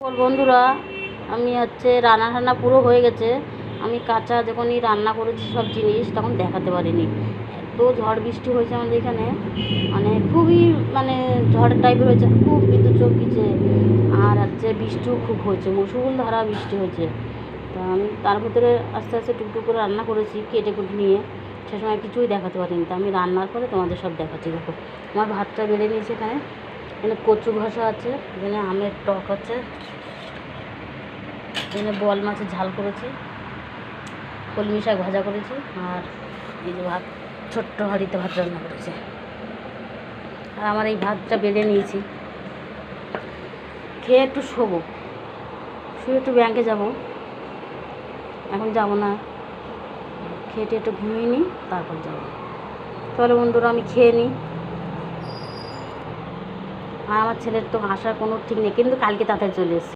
বন্ধুরা, আমি রান্না পুরো হয়ে গেছে। আমি কাঁচা যখনই রান্না করেছি সব জিনিস তখন দেখাতে পারিনি। এত ঝড় বৃষ্টি হয়েছে আমাদের এখানে, খুবই ঝড় টাইপের হয়েছে, খুব বিদ্যুৎ চমকিছে। আর বৃষ্টিও খুব হয়েছে, মুষলধারা বৃষ্টি হয়েছে। তা আমি তার ভিতরে আস্তে আস্তে টুকটুক করে রান্না করেছি কেটে কুটে নিয়ে। সে সময় কিছুই দেখাতে পারিনি। তা আমি রান্নার পরে তোমাদের সব দেখাচ্ছি। দেখো, আমার ভাতটা বেড়ে নিয়েছি। এখানে কচু ঘষা আছে, এখানে আমের টক আছে, এখানে বোয়াল মাছের ঝাল করেছি, কলমি শাক ভাজা করেছি, আর এই যে ভাত, ছোট্ট হাঁড়িতে ভাত রান্না করেছি। আর আমার এই ভাতটা বেড়ে নিয়েছি, খেয়ে একটু শোবো, শুয়ে একটু ব্যাংকে যাব। এখন যাব না, খেয়ে একটু ঘুমিয়ে নিই, তারপর যাব। তাহলে বন্ধুরা, আমি খেয়ে নিই। আর আমার ছেলের তো আসার কোনো ঠিক নেই, কিন্তু কালকে তাড়াতাড়ি চলে এসেছে।